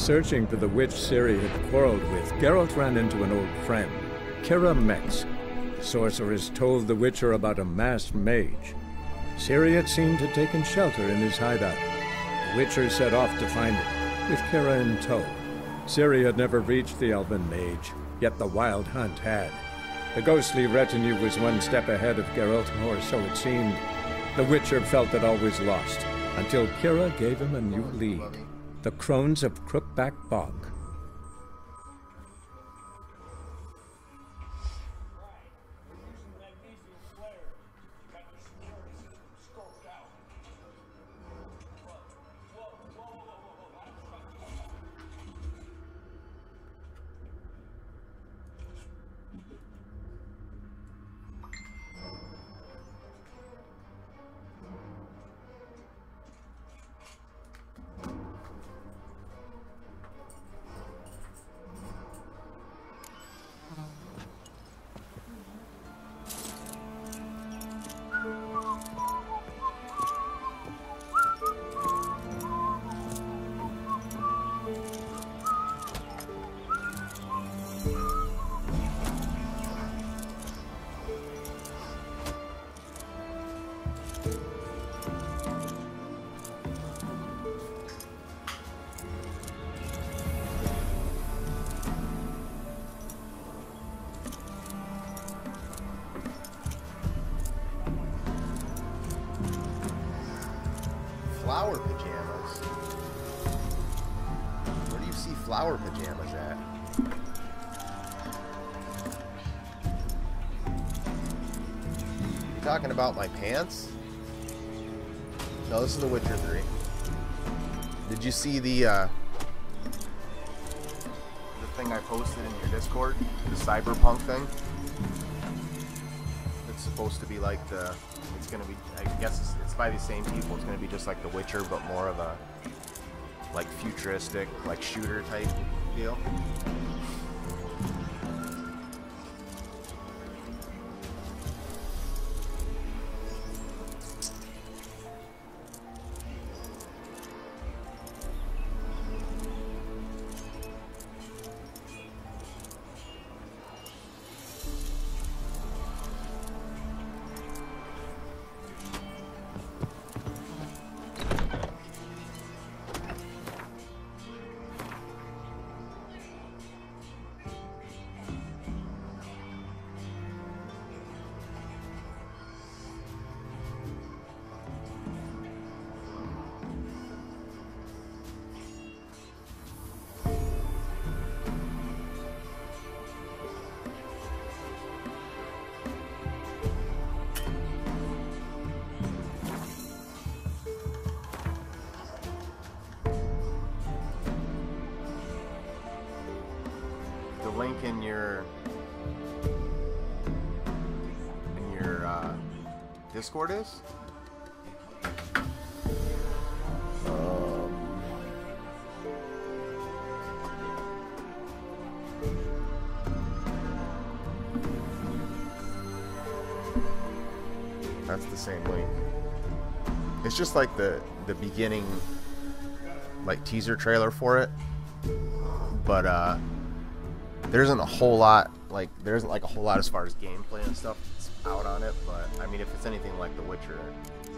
searching for the witch Ciri had quarreled with, Geralt ran into an old friend, Kira Metz. The sorceress told the Witcher about a masked mage. Ciri had seemed to have taken shelter in his hideout. The Witcher set off to find him, with Kira in tow. Ciri had never reached the elven mage, yet the wild hunt had. The ghostly retinue was one step ahead of Geralt, or so it seemed. The Witcher felt that all was lost, until Kira gave him a new lead. The Crones of Crookback Bog. Flower pajamas? Where do you see flower pajamas at? You talking about my pants? No, this is The Witcher 3. Did you see the thing I posted in your Discord? The cyberpunk thing? It's supposed to be like the... It's gonna be, I guess it's by the same people. It's gonna be just like The Witcher, but more of a like futuristic, like shooter type deal. Link in your Discord is? That's the same link. It's just like the beginning like teaser trailer for it. But there isn't a whole lot, like, there isn't like a whole lot as far as gameplay and stuff that's out on it, but I mean, if it's anything like The Witcher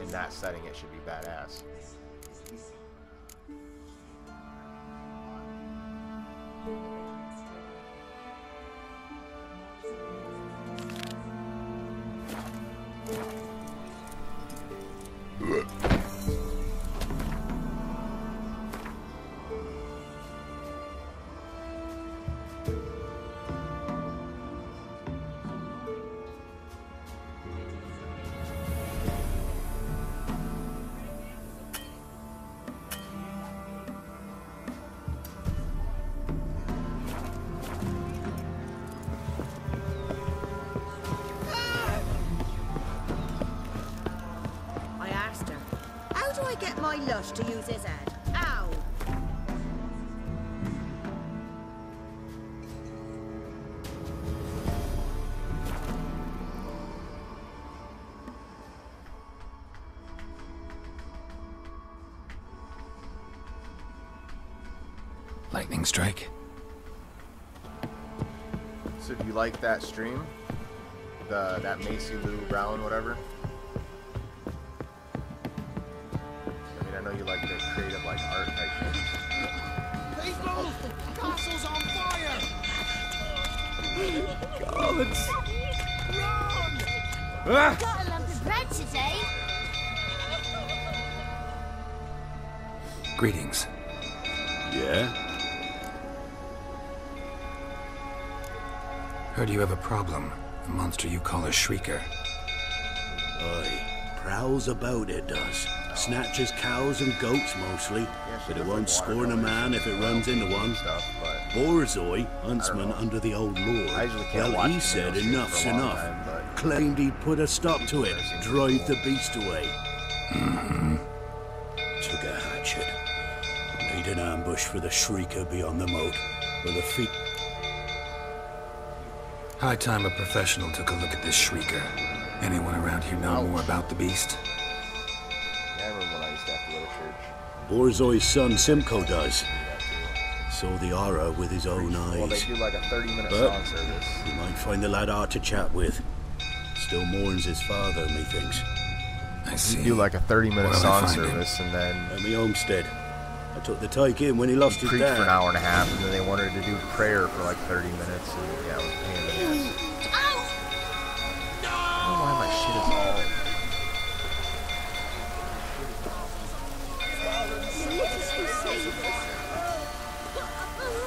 in that setting, it should be badass. My lush to use his head. Ow! Link. lightning strike. So do you like that stream? That Macy Lou Brown, whatever? I mean, I know you like the creative, like, art type things. People! Castle's on fire! Gods! Run! Got a lump of bread today. Greetings. Yeah? Heard you have a problem. A monster you call a shrieker. Aye. Prowls about, it does. Snatches cows and goats mostly, but it won't scorn a man if it runs into one. Borzoi, huntsman under the old lord, well, he said enough's enough. Claimed he'd put a stop to it, drive the beast away. Took a hatchet. Made an ambush for the shrieker beyond the moat, where the feet... High time a professional took a look at this shrieker. Anyone around here know more about the beast? Yeah, I remember when I used to have to go to church. Borzoi's son Simcoe does. Saw the aura with his own eyes. Well, they do like a 30-minute But song service. you might find the lad hard to chat with. Still mourns his father, methinks. I see. You do like a 30-minute Where'll I song find him? service, and then At me homestead. I took the tyke in when he lost his preach for an dad. hour and a half, and then they wanted to do prayer for like 30 minutes, and yeah, it was a pain in the ass. I don't know why my shit is all...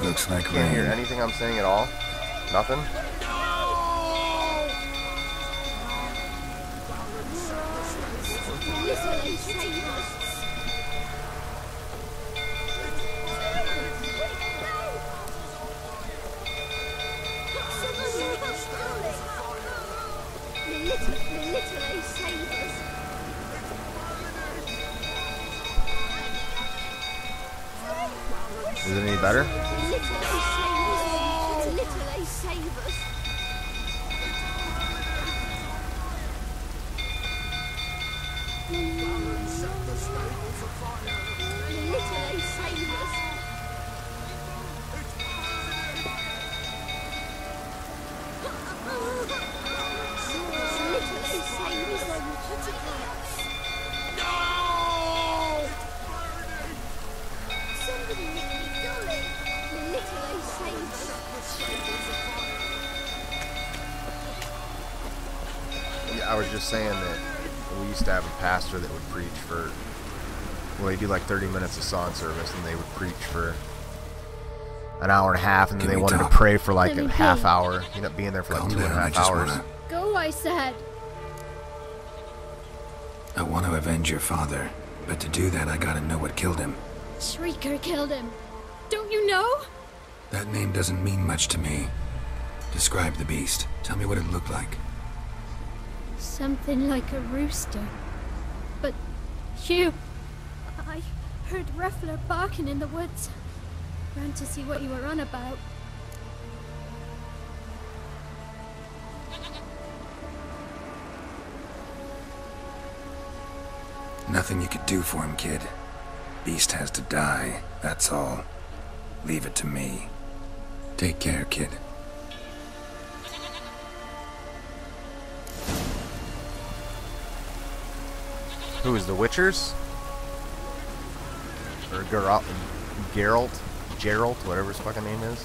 Looks like Can't hear rain. anything I'm saying at all? Nothing? Is it any better? Yeah, I was just saying that we used to have a pastor that would preach for, well, he'd do like 30 minutes of song service, and they would preach for an hour and a half, and then Give they me wanted top. to pray for like Let a me half pray. hour. He ended up being there for like Calm 2.5 down, I just hours. Go, I said. I want to avenge your father, but to do that I gotta know what killed him. Shrieker killed him. Don't you know? That name doesn't mean much to me. Describe the beast. Tell me what it looked like. Something like a rooster. But you... I heard Ruffler barking in the woods. Ran to see what you were on about. Nothing you could do for him, kid. Beast has to die, that's all. Leave it to me. Take care, kid. Who is the Witchers? Or Geralt, whatever his fucking name is.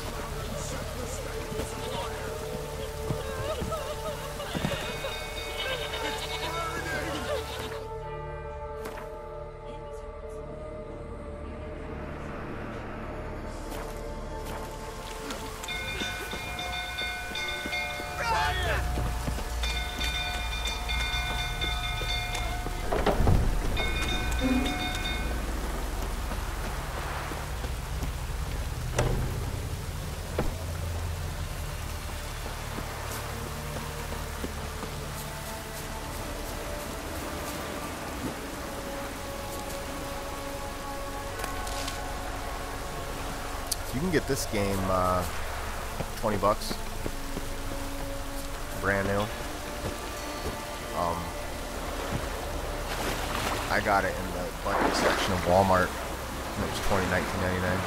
You can get this game, $20, brand new. I got it in the budget section of Walmart. It was $19.99.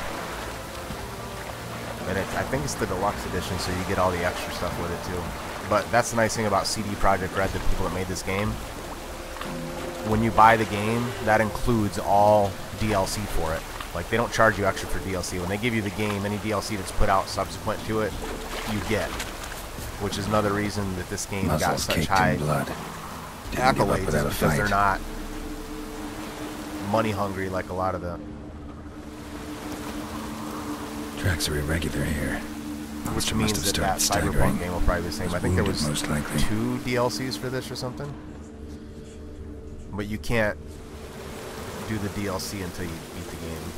And I think it's the deluxe edition, so you get all the extra stuff with it too. But that's the nice thing about CD Projekt Red, the people that made this game. When you buy the game, that includes all DLC for it. Like, they don't charge you extra for DLC. When they give you the game, any DLC that's put out subsequent to it, you get. Which is another reason that this game got such high accolades, is because they're not money hungry like a lot of the... Tracks are irregular here. Which means that Cyberpunk game will probably be the same. I think there was 2 DLCs for this or something. But you can't do the DLC until you beat the game.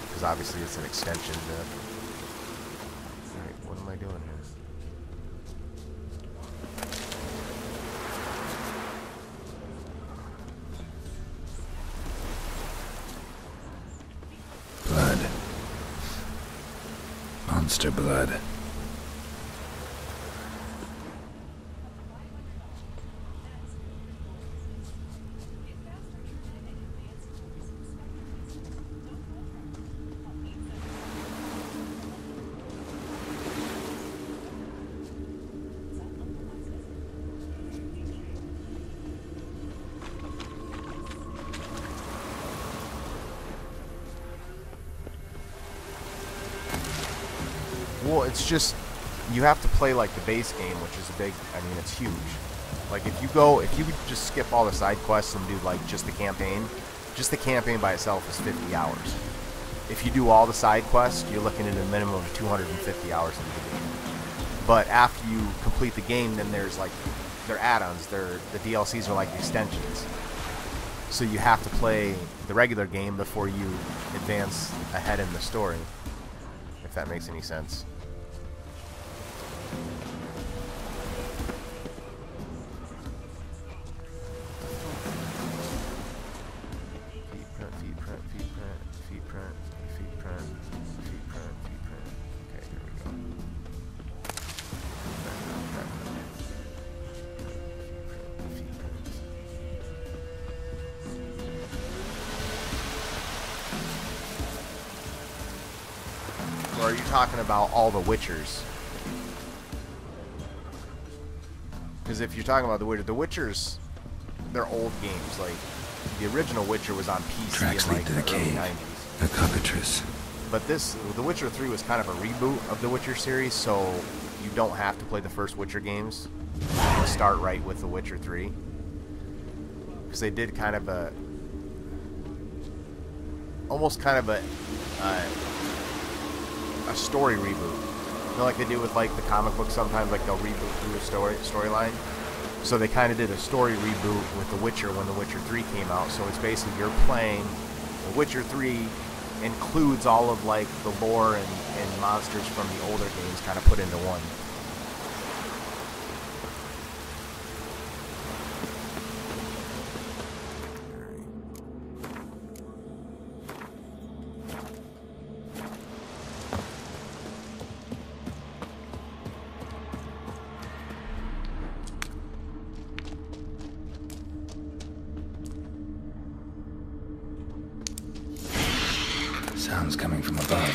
Because obviously it's an extension to... Alright, what am I doing here? Blood. Monster blood. Well, it's just, you have to play like the base game, which is a big, I mean, it's huge. Like, if you just skip all the side quests and do like just the campaign by itself is 50 hours. If you do all the side quests, you're looking at a minimum of 250 hours in the game. But after you complete the game, then there's like, they're add-ons, the DLCs are like extensions. So you have to play the regular game before you advance ahead in the story, if that makes any sense. Or are you talking about all the Witchers? Because if you're talking about the Witchers, they're old games. Like, the original Witcher was on PC Tracks in like lead to the the early cave. 90s. A cockatrice. But The Witcher 3 was kind of a reboot of the Witcher series, so you don't have to play the first Witcher games. You can start right with The Witcher 3. Because they did kind of a... almost kind of a story reboot. You know, like they do with like the comic book sometimes, like they'll reboot through a storyline. So they kind of did a story reboot with The Witcher when The Witcher 3 came out. So it's basically you're playing The Witcher 3 includes all of like the lore and monsters from the older games kind of put into one. Sounds coming from above.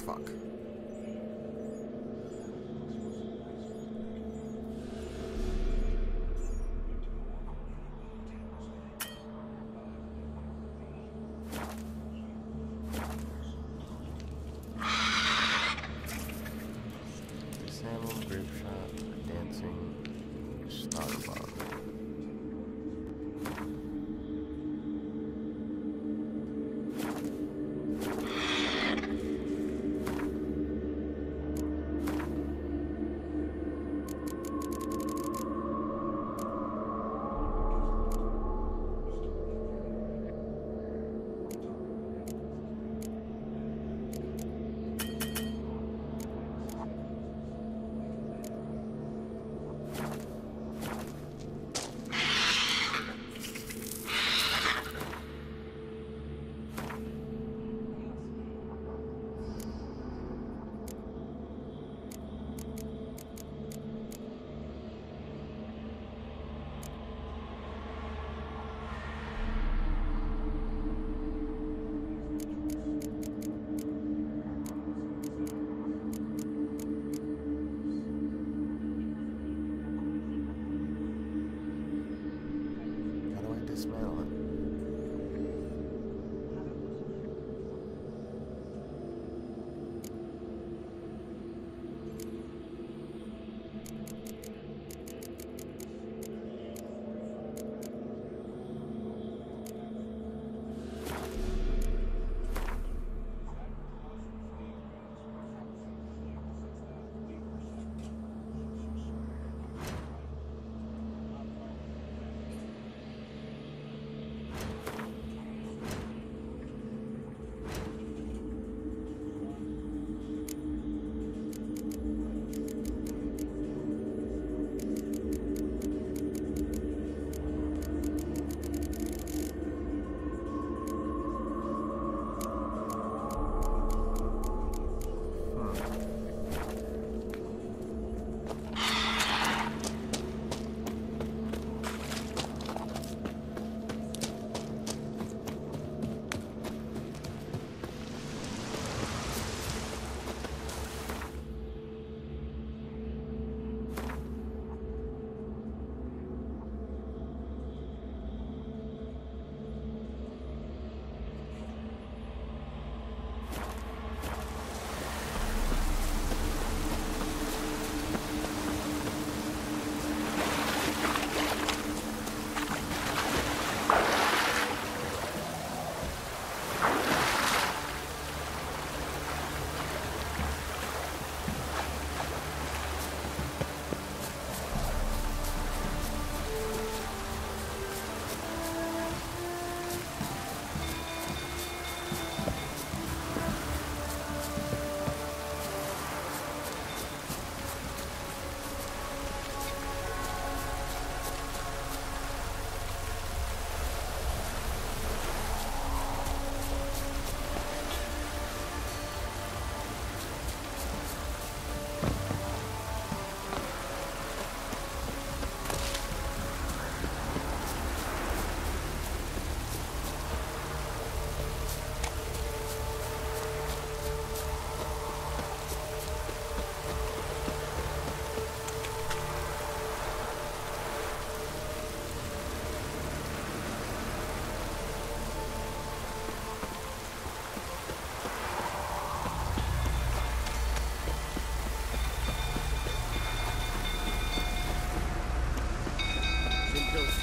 Fuck. Disable grape shot, dancing, starter bomb. Dismantle it.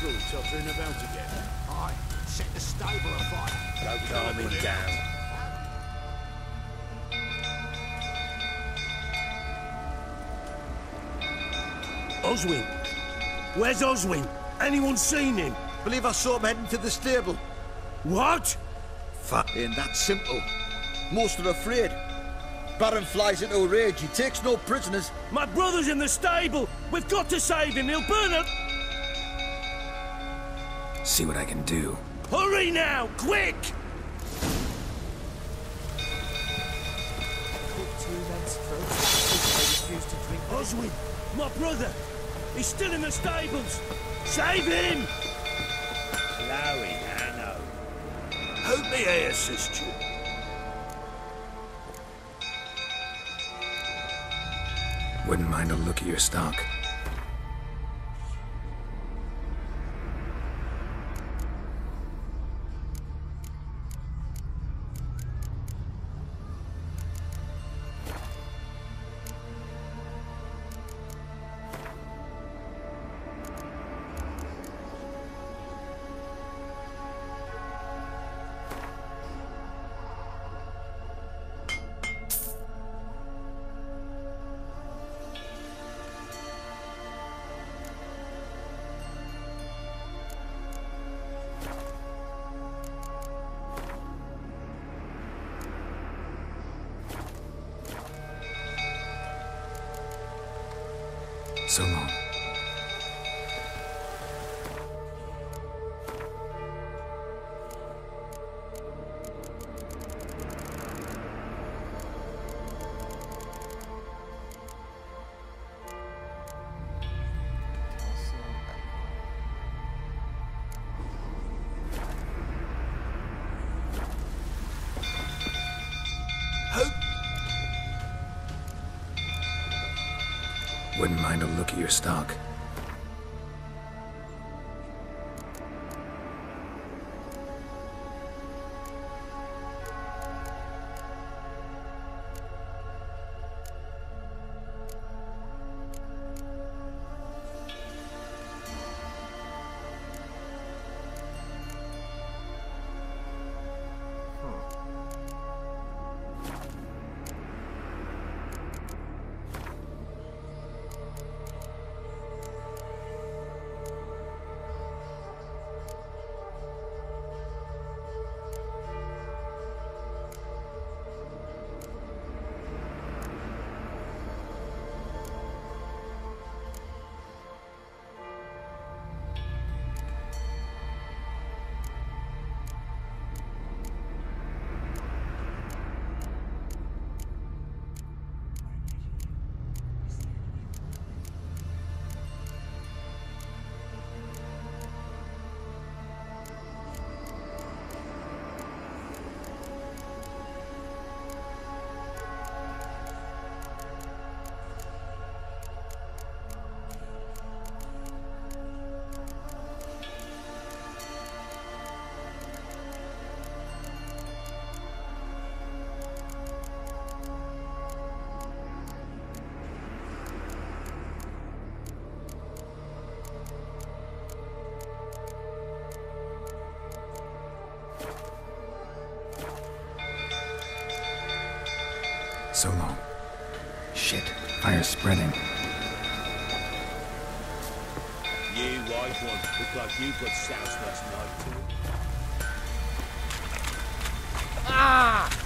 Through, tottering about again. Aye, set the stable afire. Don't calm him down. Oswin! Where's Oswin? Anyone seen him? Believe I saw him heading to the stable. What? Ain't that simple. Most are afraid. Baron flies into a rage. He takes no prisoners. My brother's in the stable! We've got to save him! He'll burn up! See what I can do. Hurry now! Quick! Oswin! My brother! He's still in the stables! Save him! Chloe, Hanno. Hope may I assist you. Wouldn't mind a look at your stock. So long. Wouldn't mind a look at your stock. So long. Shit, fire's spreading. You white one, look like you got soused last night too. Ah!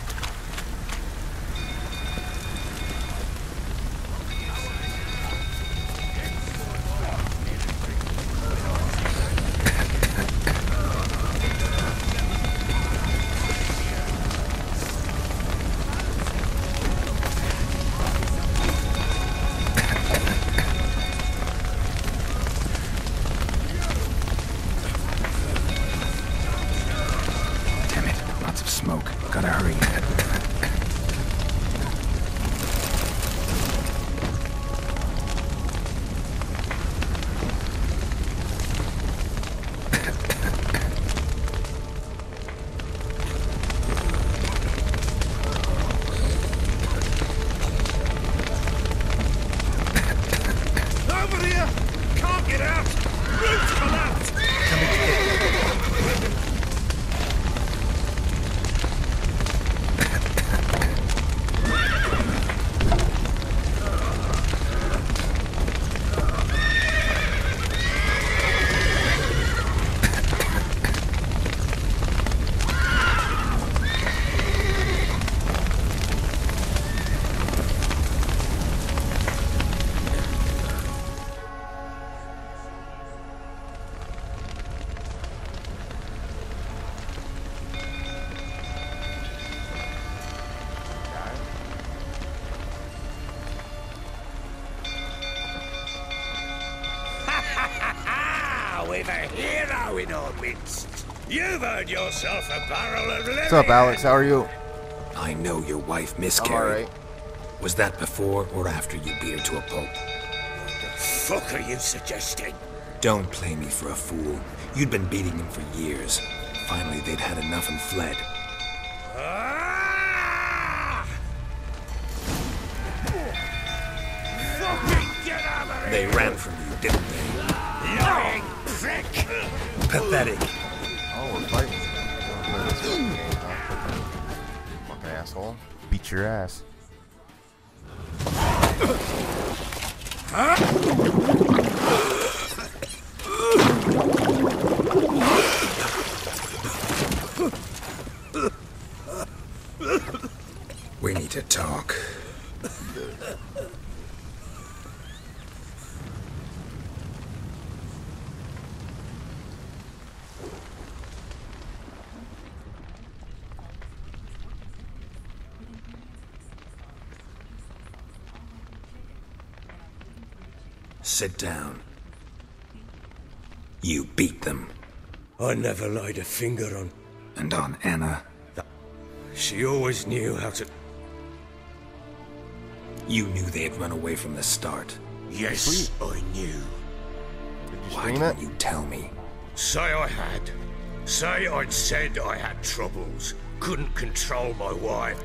Gotta hurry. Over here! Can't get out! Roof collapsed! We've a hero in our midst. You've earned yourself a barrel of living. What's up, Alex? How are you? I know your wife I'm miscarried. alright. Was that before or after you beat her to a pulp? What the fuck are you suggesting? Don't play me for a fool. You'd been beating them for years. Finally, they'd had enough and fled. Fucking get out of here! They ran from you, didn't they? Lying prick! Pathetic. Oh, we're fighting. Fucking asshole. Beat your ass. We need to talk. Sit down. You beat them. I never laid a finger on... And on Anna. She always knew how to... You knew they had run away from the start. Yes, I knew. Did you Why scream it? didn't you tell me? Say I had. Say I'd said I had troubles. Couldn't control my wife.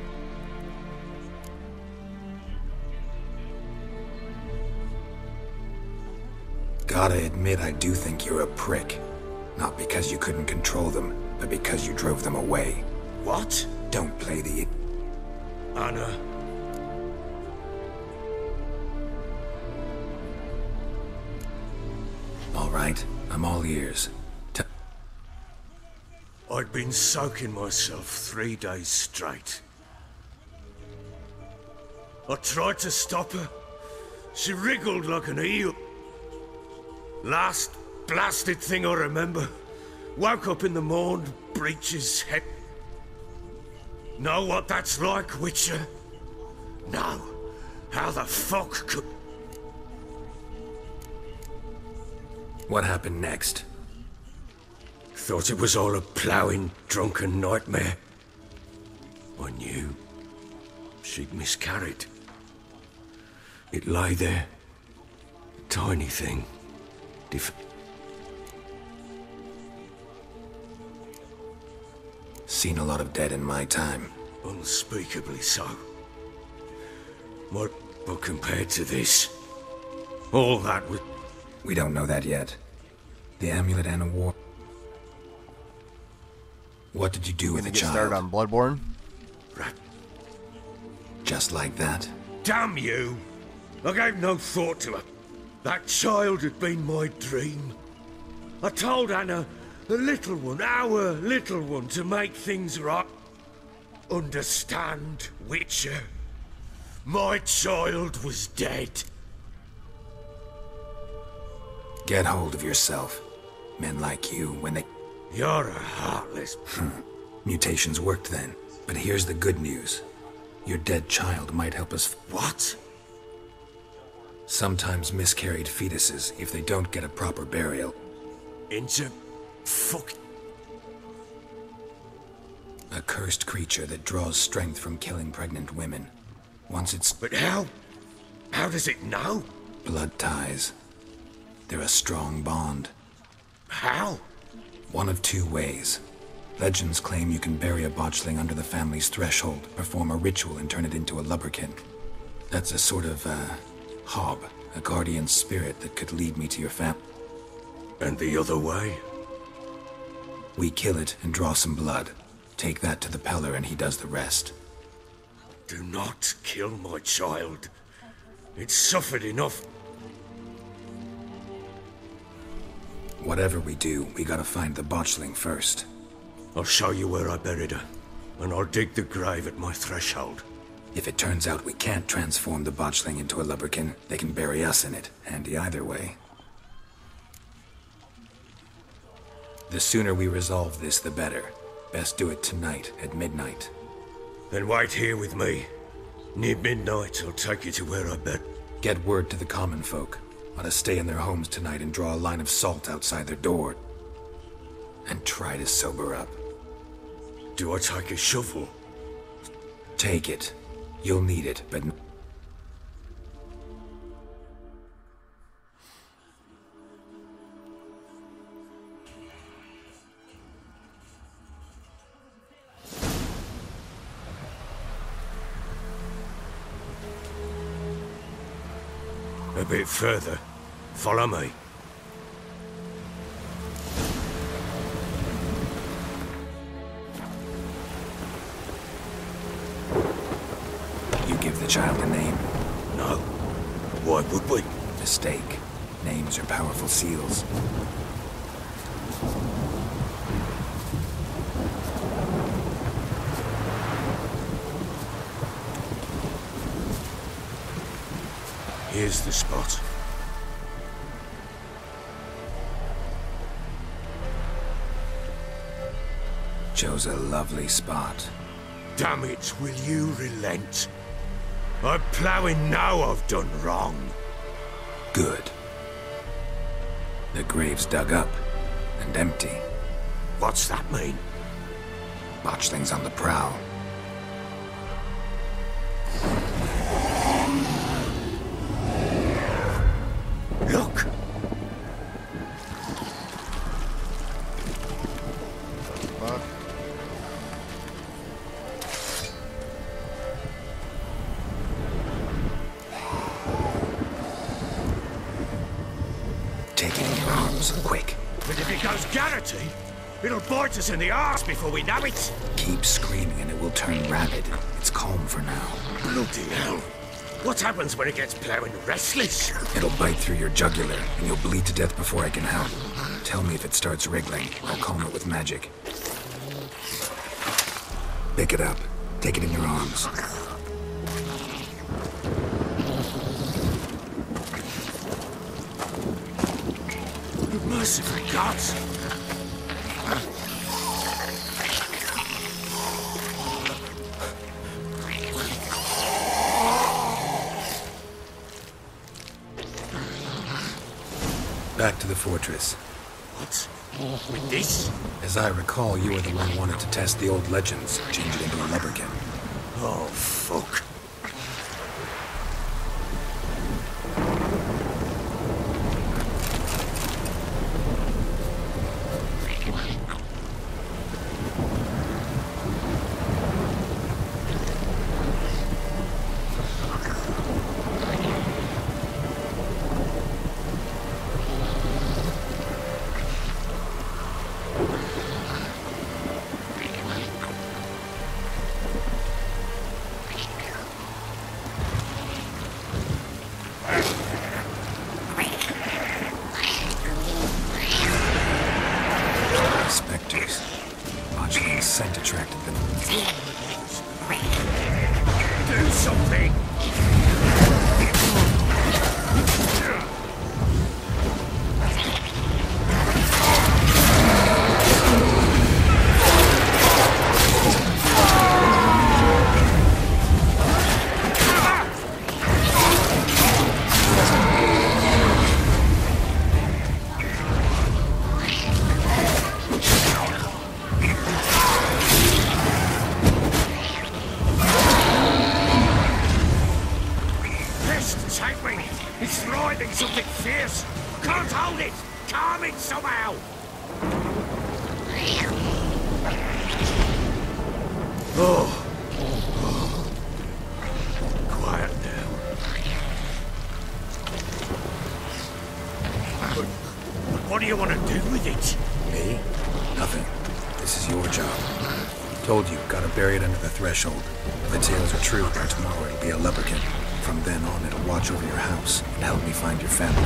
Gotta admit, I do think you're a prick. Not because you couldn't control them, but because you drove them away. What? Don't play the... Anna. All right, I'm all ears. I'd been soaking myself 3 days straight. I tried to stop her. She wriggled like an eel. Last blasted thing I remember. Woke up in the morn, breeches, head. Know what that's like, Witcher? No. How the fuck could... What happened next? Thought it was all a ploughing, drunken nightmare. I knew. She'd miscarried. It lay there. A tiny thing. Seen a lot of dead in my time. Unspeakably so. But compared to this, all that was... We don't know that yet. The amulet and a war. What did you do with the Get child? started on Bloodborne. Rat. Just like that? Damn you! I gave no thought to her. That child had been my dream. I told Anna, the little one, our little one, to make things right. Understand, Witcher? My child was dead. Get hold of yourself. Men like you, when they... You're a heartless... Mutations worked then. But here's the good news. Your dead child might help us... What? Sometimes miscarried fetuses, if they don't get a proper burial. Into... fuck... A cursed creature that draws strength from killing pregnant women. Once it's... But how? How does it know? Blood ties. They're a strong bond. How? One of two ways. Legends claim you can bury a botchling under the family's threshold, perform a ritual and turn it into a lubberkin. That's a sort of, hob, a guardian spirit that could lead me to your fam... And the other way? We kill it and draw some blood. Take that to the Peller and he does the rest. Do not kill my child. It's suffered enough. Whatever we do, we gotta find the botchling first. I'll show you where I buried her, and I'll dig the grave at my threshold. If it turns out we can't transform the botchling into a lubberkin, they can bury us in it. Handy either way. The sooner we resolve this, the better. Best do it tonight, at midnight. Then wait here with me. Near midnight, I'll take you to where I bet. Get word to the common folk. Ought to stay in their homes tonight and draw a line of salt outside their door. And try to sober up. Do I take a shovel? Take it. You'll need it, but... A bit further. Follow me. You give the child a name? No. Why would we? Mistake. Names are powerful seals. Here's the spot. Chose a lovely spot. Damn it, will you relent? I'm ploughing now I've done wrong. Good. The grave's dug up and empty. What's that mean? Botchling's on the prowl. Look! Fuck. Take it in your arms, quick. But if it goes Garrity, it'll bite us in the arse before we know it. Keep screaming and it will turn rabid. It's calm for now. Bloody hell. What happens when it gets ploughing restless? It'll bite through your jugular, and you'll bleed to death before I can help. Tell me if it starts wriggling. I'll calm it with magic. Pick it up. Take it in your arms. Merciful gods! Back to the fortress. What? With this? As I recall, you were the one who wanted to test the old legends, change it into a lubberkin. Oh, fuck. Spectres. Botchling's scent attracted them. Do something! Take me! It's writhing something fierce! Can't hold it! Calm it somehow! Oh. Quiet now. But what do you want to do with it? Me? Nothing. This is your job. Told you, gotta bury it under the threshold. If the tales are true, by tomorrow it'll be a lubberkin. From then on, it'll watch over your house and help me find your family.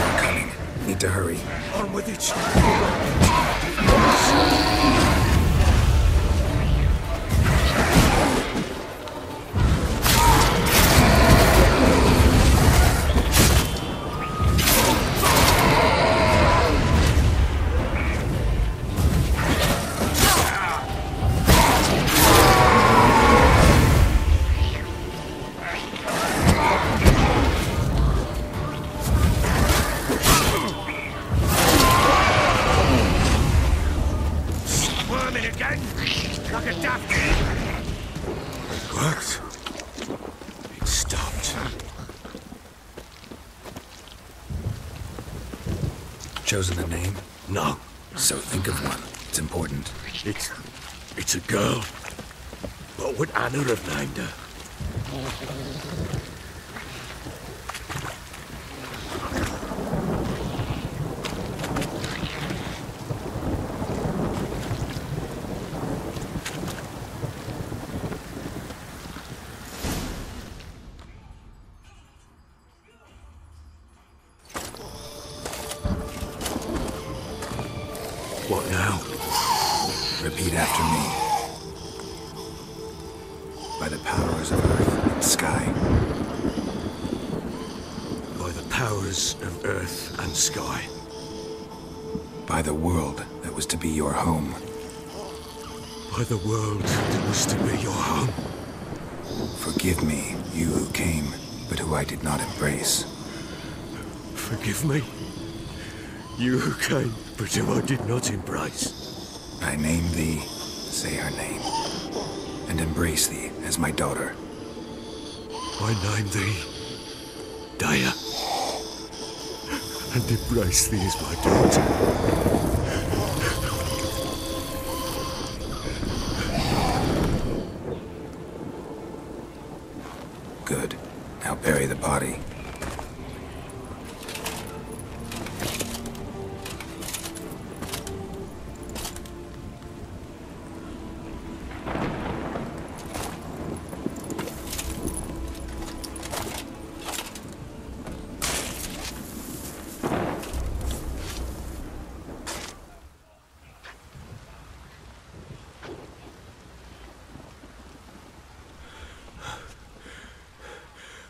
I'm coming. Need to hurry. On with it! chosen a name? No. So think of one. It's important. It's a girl. What would Anna have named her? What now? Repeat after me. By the powers of earth and sky. By the powers of earth and sky. By the world that was to be your home. By the world that was to be your home. Forgive me, you who came, but who I did not embrace. Forgive me. You who came, but who I did not embrace. I name thee, say her name, and embrace thee as my daughter. I name thee Daya, and embrace thee as my daughter. Good. Now bury the body.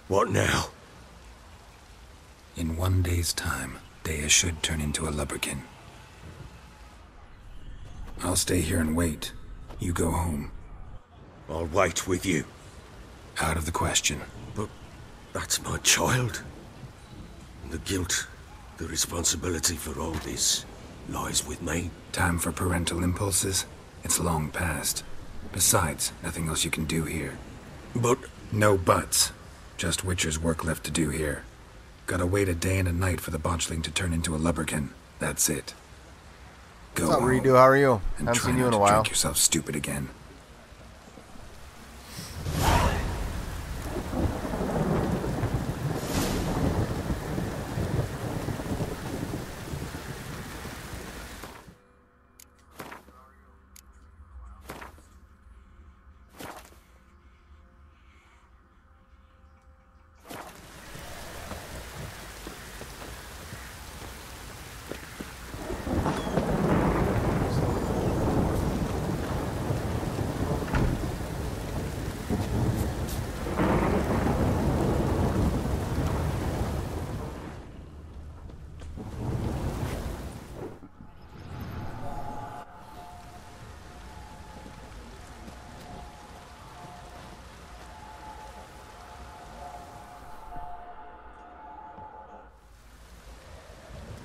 What now? In 1 day's time, Dea should turn into a lubberkin. I'll stay here and wait. You go home. I'll wait with you. Out of the question. But that's my child. The guilt, the responsibility for all this lies with me. Time for parental impulses? It's long past. Besides, nothing else you can do here. But... No buts. Just Witcher's work left to do here. Gotta wait a day and a night for the botchling to turn into a lubberkin. That's it. Go What's up, home. Redo? How are you? And Haven't try seen you not in a to while. drink yourself stupid again.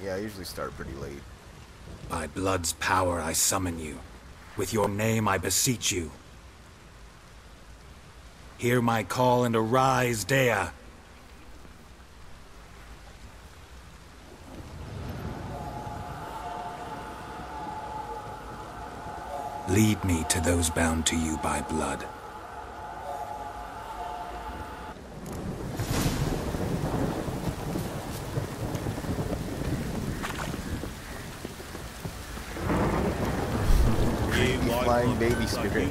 Yeah, I usually start pretty late. By blood's power I summon you. With your name I beseech you. Hear my call and arise, Dea. Lead me to those bound to you by blood. Flying baby spirit.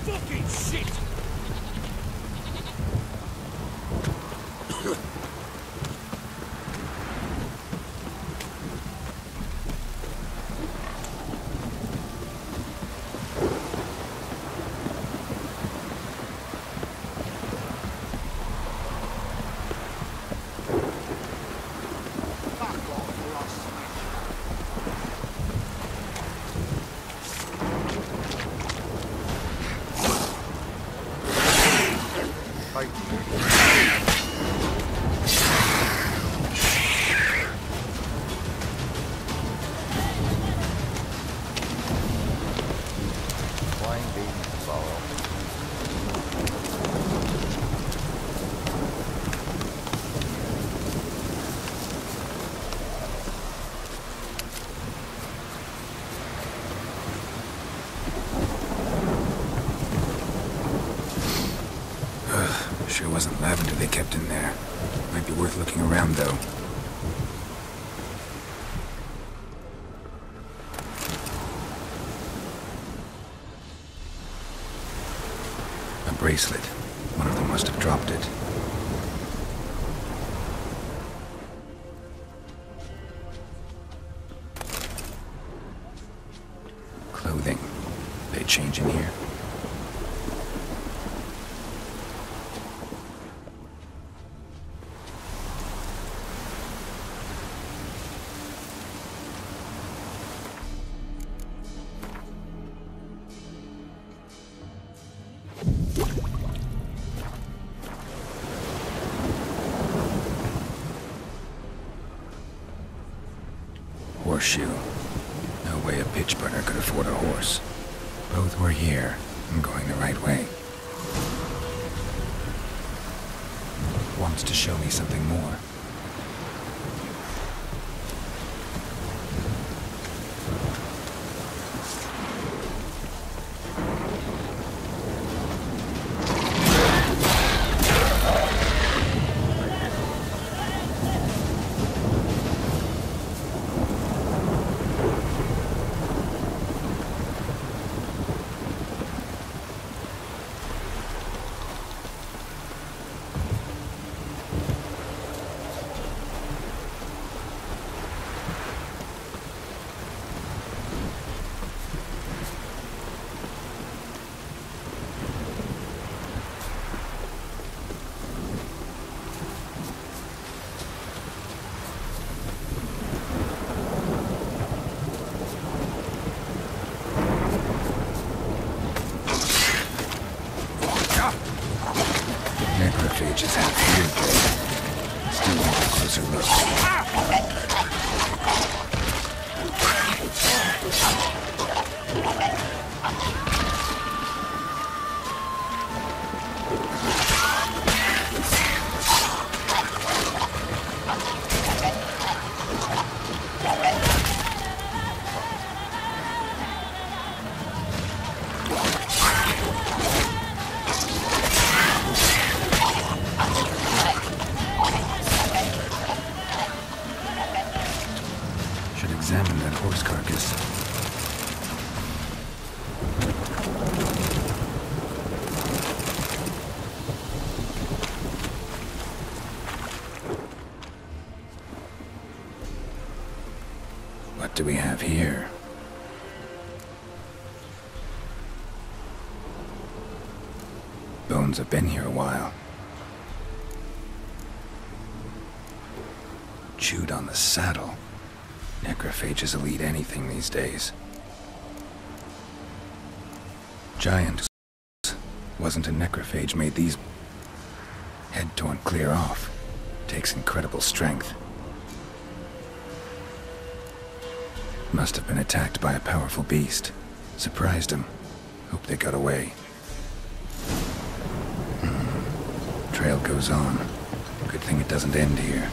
Fucking shit! fight you. Flying baby to follow. Sure wasn't lavender they kept in there. Might be worth looking around, though. A bracelet. One of them must have dropped it. Clothing. They change in here? Horseshoe. No way a pitch burner could afford a horse. Both were here. I'm going the right way. Wants to show me something more. Necrophages have field day. Still want a closer look. Examine that horse carcass. What do we have here? Bones have been here a while. Chewed on the saddle. Necrophages will eat anything these days. Giant wasn't a necrophage made these. Head torn clear off. Takes incredible strength. Must have been attacked by a powerful beast. Surprised him. Hope they got away. Trail goes on. Good thing it doesn't end here.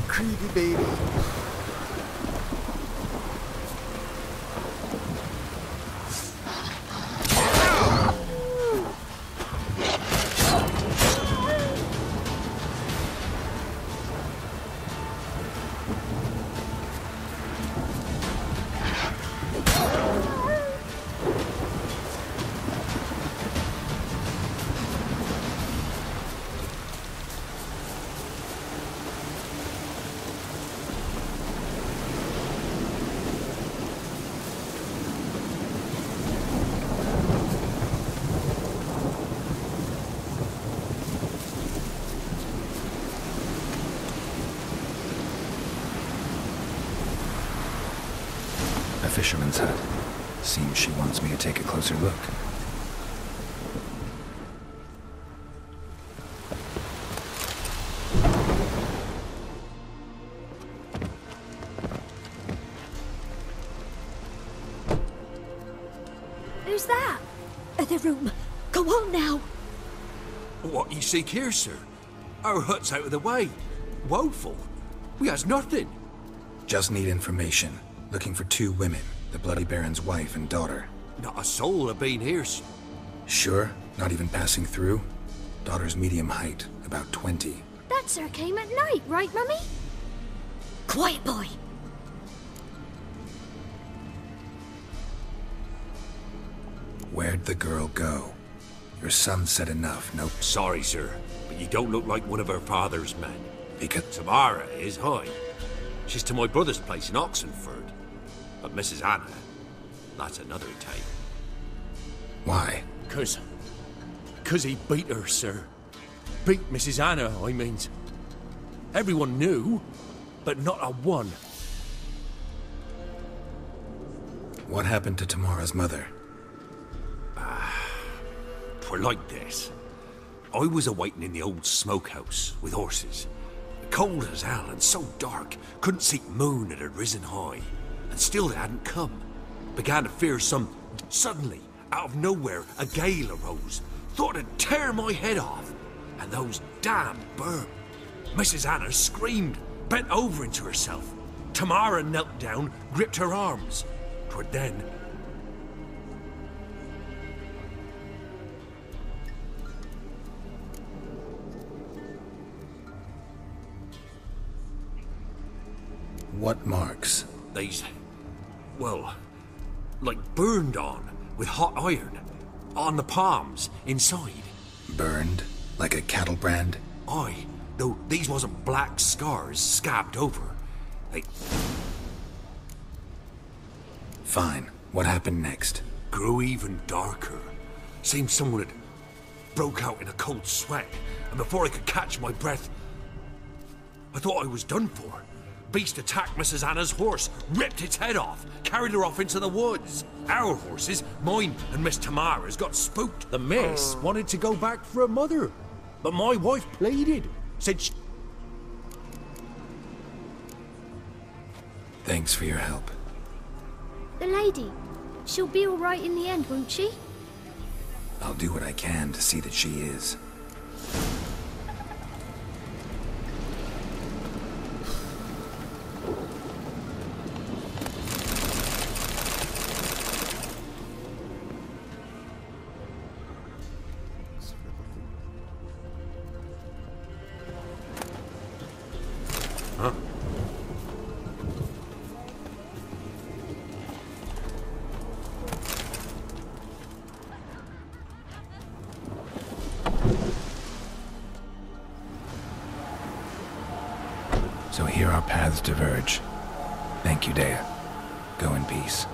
Creepy baby. fisherman's hut. Seems she wants me to take a closer look. Who's that? Other room. Go on now. What you seek here, sir? Our hut's out of the way. Woeful. We has nothing. Just need information. Looking for 2 women, the Bloody Baron's wife and daughter. Not a soul have been here, sir. Sure? Not even passing through? Daughter's medium height, about 20. That sir came at night, right, Mummy? Quiet, boy. Where'd the girl go? Your son said enough, nope. Sorry, sir, but you don't look like one of her father's men. Because Tamara is high. She's to my brother's place in Oxenford. But Mrs. Anna, that's another tale. why? Cause he beat her, sir. Beat Mrs. Anna, I means. Everyone knew, but not a one. What happened to Tamara's mother? Twere like this. I was awaiting in the old smokehouse with horses. Cold as hell and so dark, couldn't see moon it had risen high. And still they hadn't come. Began to fear some... Suddenly, out of nowhere, a gale arose. Thought it'd tear my head off. And those damn birds. Mrs. Anna screamed, bent over into herself. Tamara knelt down, gripped her arms. 'Twere then... What marks? These... well... like burned on, with hot iron. On the palms, inside. Burned? Like a cattle brand? Aye, though these wasn't black scars scabbed over. They Fine. What happened next? grew even darker. Seemed someone had broke out in a cold sweat, and before I could catch my breath, I thought I was done for. Beast attacked Mrs. Anna's horse, ripped its head off, carried her off into the woods. Our horses, mine and Miss Tamara's, got spooked. The miss wanted to go back for her mother, but my wife pleaded. Said she... Thanks for your help. The lady. She'll be all right in the end, won't she? I'll do what I can to see that she is. Huh? So here our paths diverge. Thank you, Dea. Go in peace.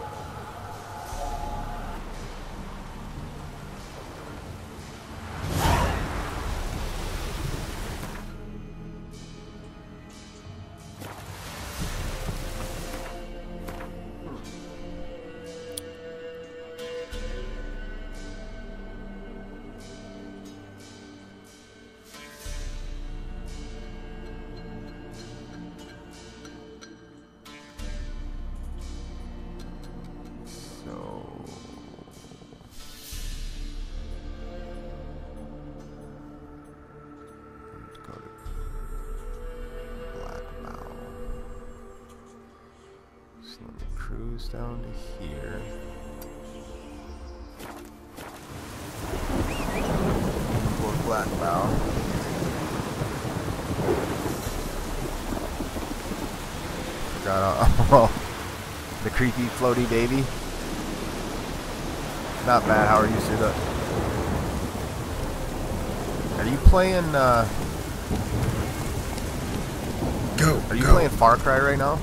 Cruise down to here. For Black Bow. Got the creepy floaty baby. Not bad. How are you, Suda? Are you playing? Are you playing Far Cry right now?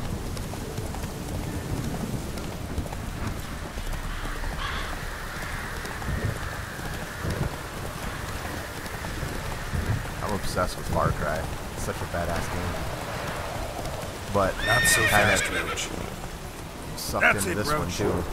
I'm obsessed with Far Cry. It's such a badass game. But Not so kinda fast, Roach. sucked into this one too.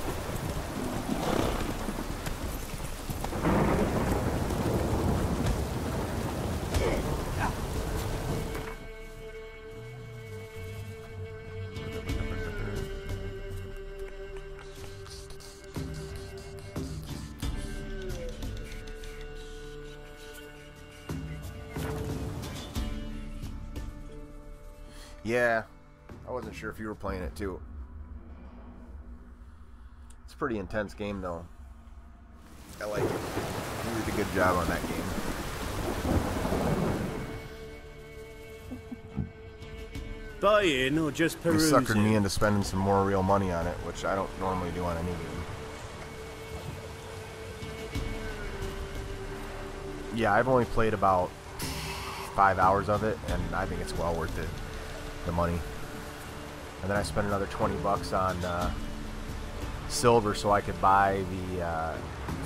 Yeah, I wasn't sure if you were playing it too. It's a pretty intense game though. I like it. You did a good job on that game. Buying or just You perusing? suckered me into spending some more real money on it, which I don't normally do on any game. Yeah, I've only played about 5 hours of it, and I think it's well worth it, the money. And then I spent another 20 bucks on silver so I could buy the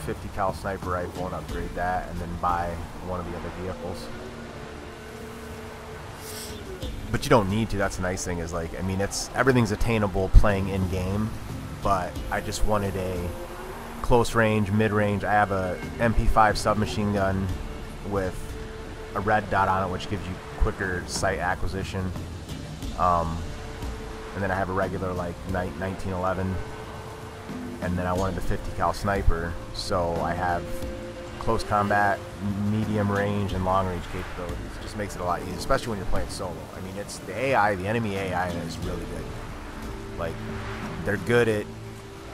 50 cal sniper rifle and upgrade that, and then buy one of the other vehicles. But you don't need to. That's the nice thing, is like, I mean, everything's attainable playing in game, but I just wanted a close range, mid range. I have a MP5 submachine gun with a red dot on it, which gives you quicker sight acquisition. And then I have a regular like 1911, and then I wanted the 50 cal sniper, so I have close combat, medium range, and long range capabilities. It just makes it a lot easier, especially when you're playing solo. I mean, it's the AI, the enemy AI is really good. Like, they're good at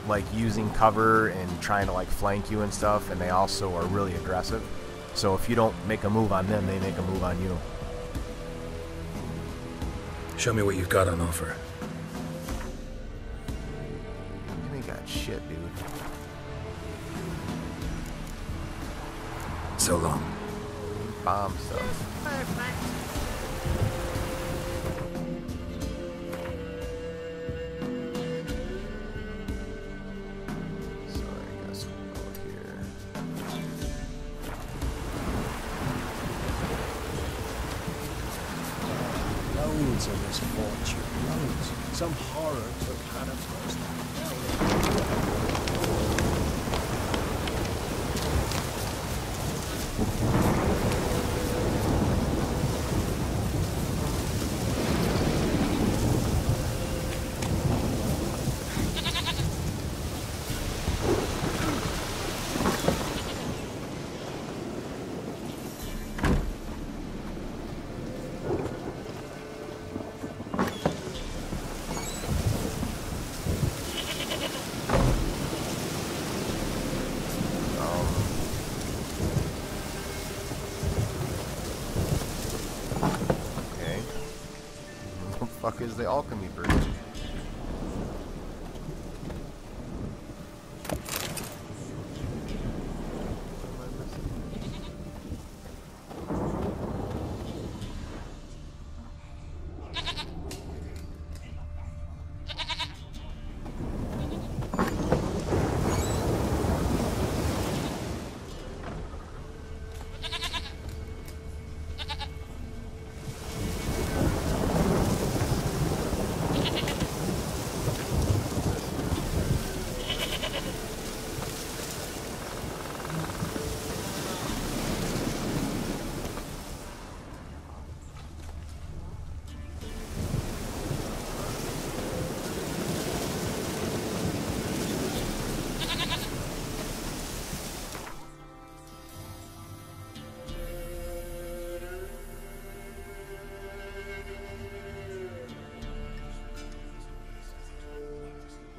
like using cover and trying to like flank you and stuff, and they also are really aggressive. So if you don't make a move on them, they make a move on you. Show me what you've got on offer. You ain't got shit, dude. So long. Bomb stuff. So I guess we'll go here. Loads of misfortune, loads. Some horror took Hannah first. Is the alchemy version.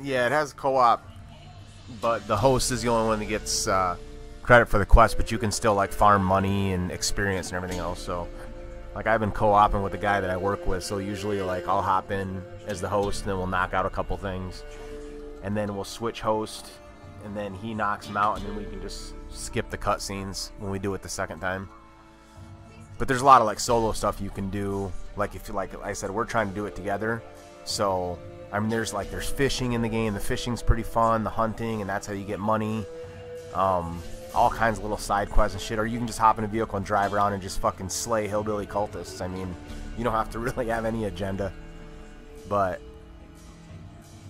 Yeah, it has co-op, but the host is the only one that gets credit for the quest, but you can still like farm money and experience and everything else. So like, I've been co-oping with the guy that I work with, so usually like I'll hop in as the host and then we'll knock out a couple things, and then we'll switch host, and then he knocks them out, and then we can just skip the cutscenes when we do it the second time. But there's a lot of like solo stuff you can do, like if you, like I said, we're trying to do it together. So I mean, there's fishing in the game. The fishing's pretty fun, the hunting, and that's how you get money. All kinds of little side quests and shit. Or you can just hop in a vehicle and drive around and just fucking slay hillbilly cultists. I mean, you don't have to really have any agenda. But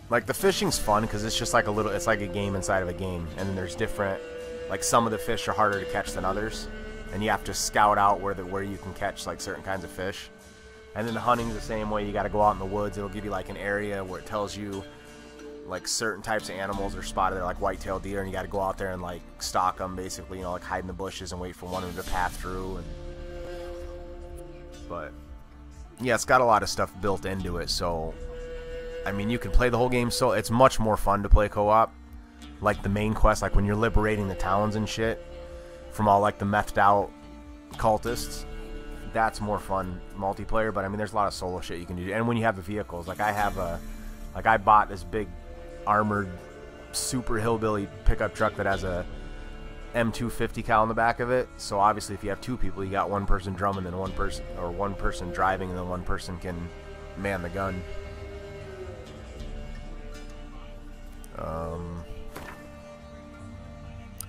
Like, the fishing's fun because it's just like a little, it's like a game inside of a game. And then there's different, like, some of the fish are harder to catch than others. And you have to scout out where you can catch, like, certain kinds of fish. And then the hunting's the same way. You got to go out in the woods. It'll give you, like, an area where it tells you, like, certain types of animals are spotted there, like white-tailed deer. And you got to go out there and, like, stalk them, basically, you know, like, hide in the bushes and wait for one of them to pass through. But, yeah, it's got a lot of stuff built into it. So, I mean, you can play the whole game. So it's much more fun to play co-op. Like, the main quest, like, when you're liberating the towns and shit from all, like, the methed out cultists, that's more fun multiplayer. But I mean, there's a lot of solo shit you can do. And when you have the vehicles, like, I bought this big armored super hillbilly pickup truck that has a M250 cal in the back of it. So obviously, if you have two people, you got one person drumming and one person driving, and then one person can man the gun.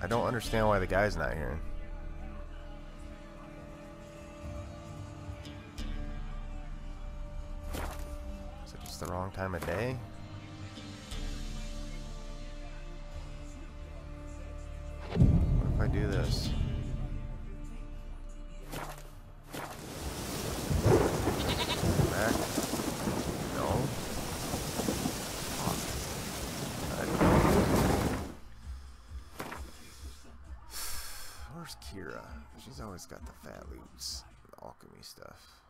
I don't understand why the guy's not here. Is it just the wrong time of day? What if I do this? Back? No. Where's Kira? She's always got the fat loops, the alchemy stuff.